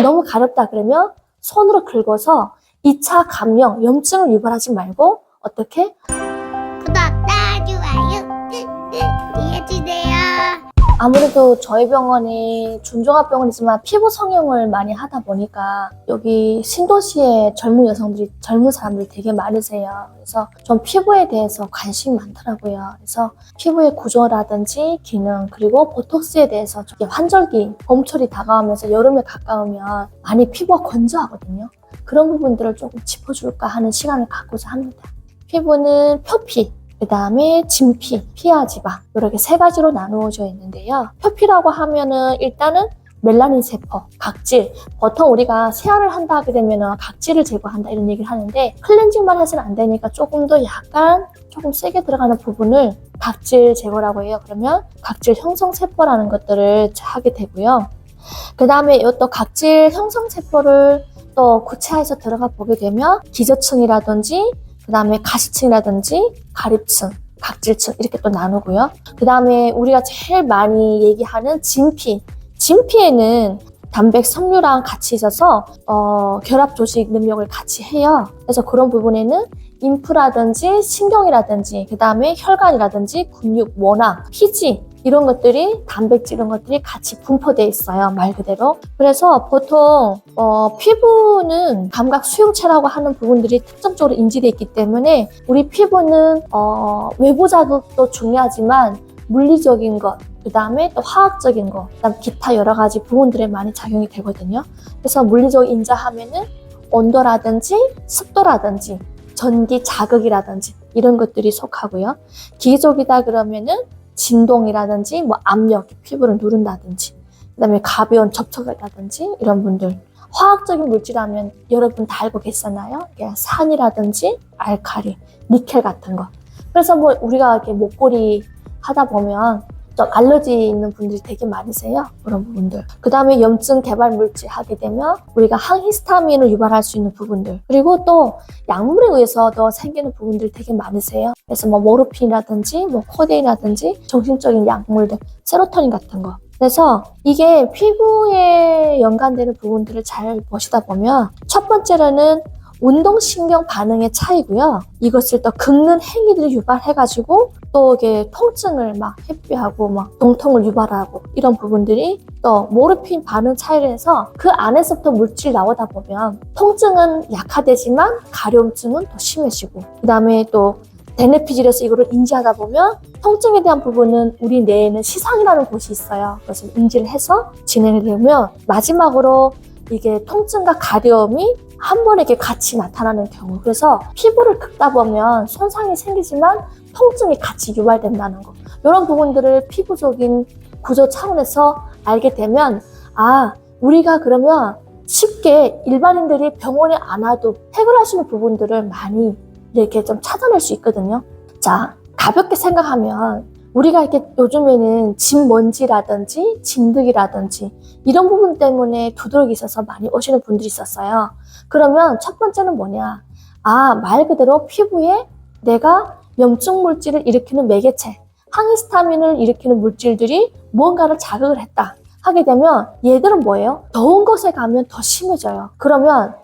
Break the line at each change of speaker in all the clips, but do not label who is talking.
너무 가렵다 그러면 손으로 긁어서 2차 감염, 염증을 유발하지 말고 어떻게?
구독과 좋아요 꾹꾹 눌러주세요.
아무래도 저희 병원이 중종합병원이지만 피부 성형을 많이 하다 보니까 여기 신도시에 젊은 사람들이 되게 많으세요. 그래서 좀 피부에 대해서 관심이 많더라고요. 그래서 피부의 구조라든지 기능, 그리고 보톡스에 대해서 환절기, 봄철이 다가오면서 여름에 가까우면 많이 피부가 건조하거든요. 그런 부분들을 조금 짚어줄까 하는 시간을 갖고자 합니다. 피부는 표피, 그 다음에 진피, 피하 지방 이렇게 세 가지로 나누어져 있는데요. 표피라고 하면은 일단은 멜라닌 세포, 각질. 보통 우리가 세안을 한다 하게 되면은 각질을 제거한다 이런 얘기를 하는데 클렌징만 해서는 안 되니까 조금 더 조금 세게 들어가는 부분을 각질 제거라고 해요. 그러면 각질 형성 세포라는 것들을 하게 되고요. 그 다음에 또 각질 형성 세포를 또 구체화해서 들어가 보게 되면 기저층이라든지 그 다음에 가시층이라든지 가립층, 각질층 이렇게 또 나누고요. 그 다음에 우리가 제일 많이 얘기하는 진피. 진피에는 단백 섬유랑 같이 있어서 결합 조직 능력을 같이 해요. 그래서 그런 부분에는 림프라든지 신경이라든지 그 다음에 혈관이라든지 근육, 원앙, 피지 이런 것들이 단백질 이런 것들이 같이 분포되어 있어요. 말 그대로. 그래서 보통 피부는 감각 수용체라고 하는 부분들이 특정적으로 인지되어 있기 때문에 우리 피부는 외부 자극도 중요하지만 물리적인 것, 그 다음에 또 화학적인 것, 그다음 기타 여러 가지 부분들에 많이 작용이 되거든요. 그래서 물리적 인자하면은 온도라든지 습도라든지 전기 자극이라든지 이런 것들이 속하고요. 기계적이다 그러면은 진동이라든지 압력, 피부를 누른다든지 그다음에 가벼운 접촉이라든지 이런 분들. 화학적인 물질하면 여러분 다 알고 계시잖아요. 산이라든지 알칼리, 니켈 같은 거. 그래서 우리가 이렇게 목걸이 하다 보면 좀 알러지 있는 분들이 되게 많으세요. 그런 부분들. 그 다음에 염증 개발 물질 하게 되면 우리가 항히스타민을 유발할 수 있는 부분들. 그리고 또 약물에 의해서도 생기는 부분들이 되게 많으세요. 그래서 모르핀이라든지 코데인이라든지 정신적인 약물들, 세로토닌 같은 거. 그래서 이게 피부에 연관되는 부분들을 잘 보시다 보면 첫 번째로는 운동신경 반응의 차이고요. 이것을 또 긁는 행위들을 유발해가지고 또 이게 통증을 회피하고 동통을 유발하고 이런 부분들이 또 모르핀 반응 차이를 해서 그 안에서부터 물질이 나오다 보면 통증은 약화되지만 가려움증은 더 심해지고 그 다음에 또 대뇌피질에서 이거를 인지하다 보면 통증에 대한 부분은 우리 뇌에는 시상이라는 곳이 있어요. 그래서 인지를 해서 진행이 되면 마지막으로 이게 통증과 가려움이 한 번에 이렇게 같이 나타나는 경우. 그래서 피부를 긁다 보면 손상이 생기지만 통증이 같이 유발된다는 거. 이런 부분들을 피부적인 구조 차원에서 알게 되면 우리가 그러면 쉽게 일반인들이 병원에 안 와도 해결할 수 있는 부분들을 많이 이렇게 좀 찾아낼 수 있거든요. 자, 가볍게 생각하면 우리가 이렇게 요즘에는 진먼지라든지 진드기라든지 이런 부분 때문에 두드러기 있어서 많이 오시는 분들이 있었어요. 그러면 첫 번째는 뭐냐? 말 그대로 피부에 내가 염증 물질을 일으키는 매개체, 항히스타민을 일으키는 물질들이 무언가를 자극을 했다 하게 되면 얘들은 뭐예요? 더운 곳에 가면 더 심해져요. 그러면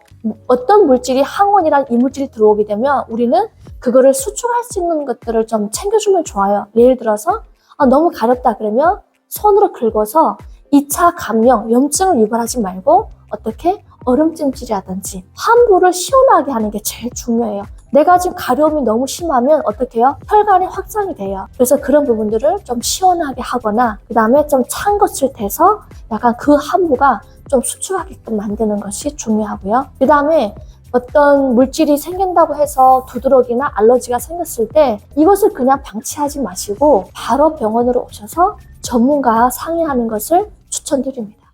어떤 물질이 항원이란 이물질이 들어오게 되면 우리는 그거를 수축할 수 있는 것들을 좀 챙겨주면 좋아요. 예를 들어서 너무 가렵다 그러면 손으로 긁어서 2차 감염, 염증을 유발하지 말고 어떻게? 얼음찜질이라든지 환부를 시원하게 하는 게 제일 중요해요. 내가 지금 가려움이 너무 심하면 어떻게 해요? 혈관이 확장이 돼요. 그래서 그런 부분들을 좀 시원하게 하거나 그 다음에 좀 찬 것을 대서 약간 그 환부가 좀 수축하게끔 만드는 것이 중요하고요. 그 다음에 어떤 물질이 생긴다고 해서 두드러기나 알러지가 생겼을 때 이것을 그냥 방치하지 마시고 바로 병원으로 오셔서 전문가와 상의하는 것을 추천드립니다.